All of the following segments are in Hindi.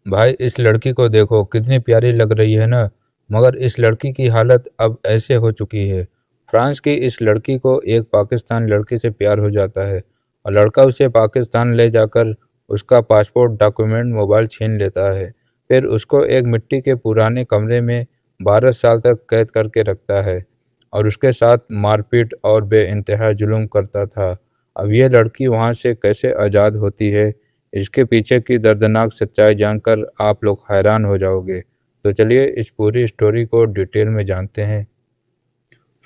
भाई इस लड़की को देखो, कितनी प्यारी लग रही है ना। मगर इस लड़की की हालत अब ऐसे हो चुकी है। फ्रांस की इस लड़की को एक पाकिस्तान लड़के से प्यार हो जाता है और लड़का उसे पाकिस्तान ले जाकर उसका पासपोर्ट, डॉक्यूमेंट, मोबाइल छीन लेता है। फिर उसको एक मिट्टी के पुराने कमरे में 12 साल तक कैद करके रखता है और उसके साथ मारपीट और बेइंतहा जुल्म करता था। अब ये लड़की वहाँ से कैसे आज़ाद होती है, इसके पीछे की दर्दनाक सच्चाई जानकर आप लोग हैरान हो जाओगे। तो चलिए इस पूरी स्टोरी को डिटेल में जानते हैं।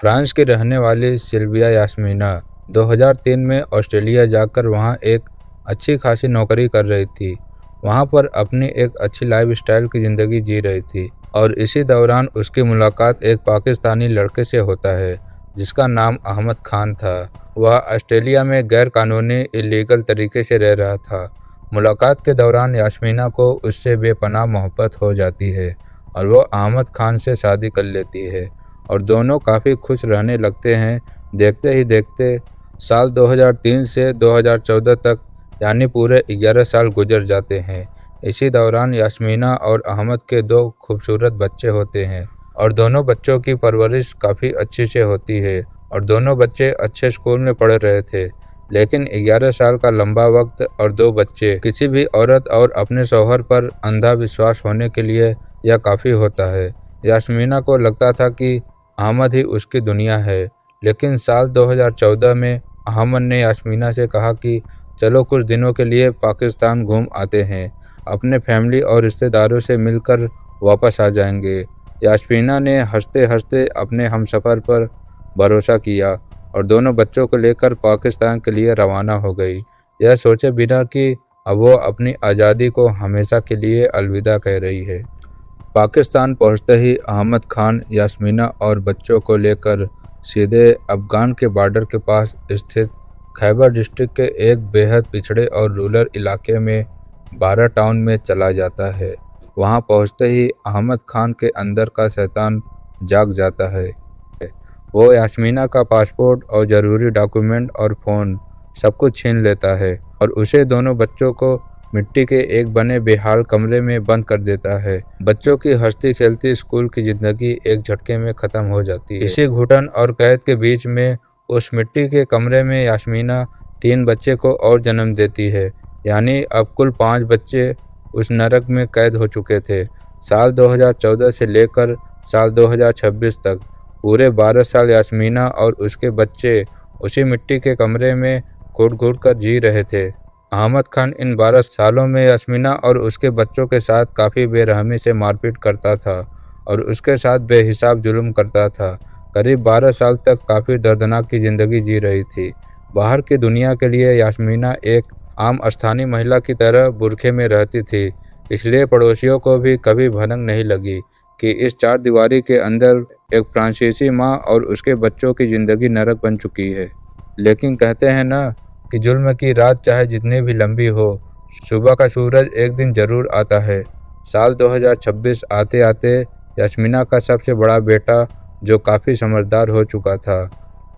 फ्रांस की रहने वाली सिल्विया यास्मीना 2003 में ऑस्ट्रेलिया जाकर वहां एक अच्छी खासी नौकरी कर रही थी। वहां पर अपनी एक अच्छी लाइफस्टाइल की ज़िंदगी जी रही थी और इसी दौरान उसकी मुलाकात एक पाकिस्तानी लड़के से होता है जिसका नाम अहमद खान था। वह ऑस्ट्रेलिया में गैर कानूनी इलीगल तरीके से रह रहा था। मुलाकात के दौरान यास्मीना को उससे बेपनाह मोहब्बत हो जाती है और वो अहमद खान से शादी कर लेती है और दोनों काफ़ी खुश रहने लगते हैं। देखते ही देखते साल 2003 से 2014 तक यानी पूरे 11 साल गुजर जाते हैं। इसी दौरान यास्मीना और अहमद के दो खूबसूरत बच्चे होते हैं और दोनों बच्चों की परवरिश काफ़ी अच्छी से होती है और दोनों बच्चे अच्छे स्कूल में पढ़ रहे थे। लेकिन 11 साल का लंबा वक्त और दो बच्चे, किसी भी औरत और अपने शौहर पर अंधा विश्वास होने के लिए यह काफ़ी होता है। यास्मीना को लगता था कि अहमद ही उसकी दुनिया है। लेकिन साल 2014 में अहमद ने यास्मीना से कहा कि चलो कुछ दिनों के लिए पाकिस्तान घूम आते हैं, अपने फैमिली और रिश्तेदारों से मिलकर वापस आ जाएंगे। यास्मीना ने हंसते हंसते अपने हमसफ़र पर भरोसा किया और दोनों बच्चों को लेकर पाकिस्तान के लिए रवाना हो गई, यह सोचे बिना कि अब वो अपनी आज़ादी को हमेशा के लिए अलविदा कह रही है। पाकिस्तान पहुंचते ही अहमद खान यास्मीना और बच्चों को लेकर सीधे अफगान के बॉर्डर के पास स्थित खैबर डिस्ट्रिक्ट के एक बेहद पिछड़े और रूरल इलाके में 12 टाउन में चला जाता है। वहां पहुंचते ही अहमद खान के अंदर का शैतान जाग जाता है। वो यास्मीना का पासपोर्ट और ज़रूरी डॉक्यूमेंट और फ़ोन सब कुछ छीन लेता है और उसे दोनों बच्चों को मिट्टी के एक बने बेहाल कमरे में बंद कर देता है। बच्चों की हंसती खेलती स्कूल की जिंदगी एक झटके में खत्म हो जाती है। इसी घुटन और कैद के बीच में उस मिट्टी के कमरे में यास्मीना 3 बच्चे को और जन्म देती है, यानी अब कुल 5 बच्चे उस नरक में कैद हो चुके थे। साल 2014 से लेकर साल 2026 तक पूरे 12 साल यास्मीना और उसके बच्चे उसी मिट्टी के कमरे में घुट घुट कर जी रहे थे। अहमद खान इन 12 सालों में यास्मीना और उसके बच्चों के साथ काफ़ी बेरहमी से मारपीट करता था और उसके साथ बेहिसाब जुल्म करता था। करीब 12 साल तक काफ़ी दर्दनाक की ज़िंदगी जी रही थी। बाहर की दुनिया के लिए यास्मीना एक आम स्थानीय महिला की तरह बुरखे में रहती थी, इसलिए पड़ोसियों को भी कभी भनक नहीं लगी कि इस चार दीवारी के अंदर एक फ्रांसीसी माँ और उसके बच्चों की ज़िंदगी नरक बन चुकी है। लेकिन कहते हैं ना कि जुल्म की रात चाहे जितनी भी लंबी हो, सुबह का सूरज एक दिन ज़रूर आता है। साल 2026 आते आते यास्मीना का सबसे बड़ा बेटा, जो काफ़ी समझदार हो चुका था,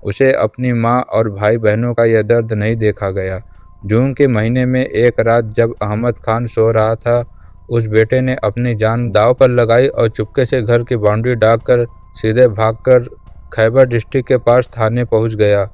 उसे अपनी माँ और भाई बहनों का यह दर्द नहीं देखा गया। जून के महीने में एक रात जब अहमद खान सो रहा था, उस बेटे ने अपनी जान दांव पर लगाई और चुपके से घर की बाउंड्री डालकर सीधे भागकर खैबर डिस्ट्रिक्ट के पास थाने पहुंच गया।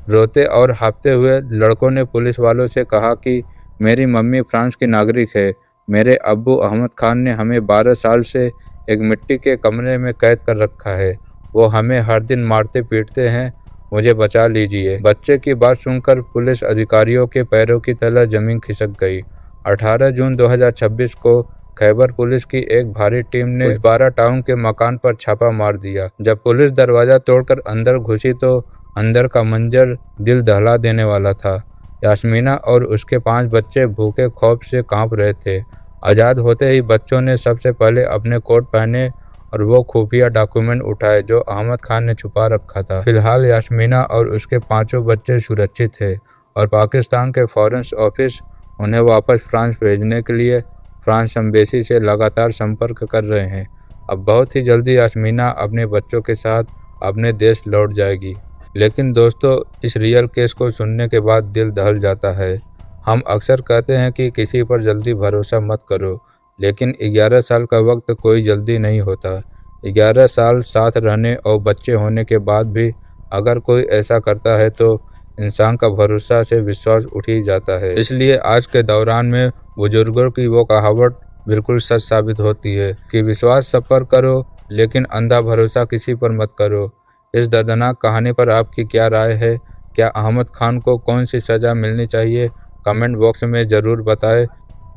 रोते और हाँफते हुए लड़कों ने पुलिस वालों से कहा कि मेरी मम्मी फ्रांस की नागरिक है, मेरे अब्बू अहमद खान ने हमें 12 साल से एक मिट्टी के कमरे में कैद कर रखा है, वो हमें हर दिन मारते पीटते हैं, मुझे बचा लीजिए। बच्चे की बात सुनकर पुलिस अधिकारियों के पैरों की तले जमीन खिसक गई। 18 जून 2026 को खैबर पुलिस की एक भारी टीम ने 12 टाउन के मकान पर छापा मार दिया। जब पुलिस दरवाज़ा तोड़कर अंदर घुसी तो अंदर का मंजर दिल दहला देने वाला था। यास्मीना और उसके 5 बच्चे भूखे खौफ से कांप रहे थे। आज़ाद होते ही बच्चों ने सबसे पहले अपने कोट पहने और वो खुफिया डॉक्यूमेंट उठाए जो अहमद खान ने छुपा रखा था। फिलहाल यास्मीना और उसके 5 बच्चे सुरक्षित थे और पाकिस्तान के फॉरेन ऑफिस उन्हें वापस फ्रांस भेजने के लिए फ्रांस एम्बेसी से लगातार संपर्क कर रहे हैं। अब बहुत ही जल्दी यास्मीना अपने बच्चों के साथ अपने देश लौट जाएगी। लेकिन दोस्तों, इस रियल केस को सुनने के बाद दिल दहल जाता है। हम अक्सर कहते हैं कि किसी पर जल्दी भरोसा मत करो, लेकिन 11 साल का वक्त कोई जल्दी नहीं होता। 11 साल साथ रहने और बच्चे होने के बाद भी अगर कोई ऐसा करता है तो इंसान का भरोसा से विश्वास उठ ही जाता है। इसलिए आज के दौरान में बुजुर्गों की वो कहावत बिल्कुल सच साबित होती है कि विश्वास सब पर करो लेकिन अंधा भरोसा किसी पर मत करो। इस दर्दनाक कहानी पर आपकी क्या राय है? क्या अहमद खान को कौन सी सज़ा मिलनी चाहिए? कमेंट बॉक्स में ज़रूर बताएं।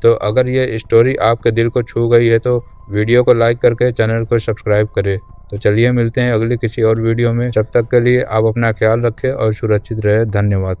तो अगर ये स्टोरी आपके दिल को छू गई है तो वीडियो को लाइक करके चैनल को सब्सक्राइब करें। तो चलिए मिलते हैं अगली किसी और वीडियो में। जब तक के लिए आप अपना ख्याल रखें और सुरक्षित रहें। धन्यवाद।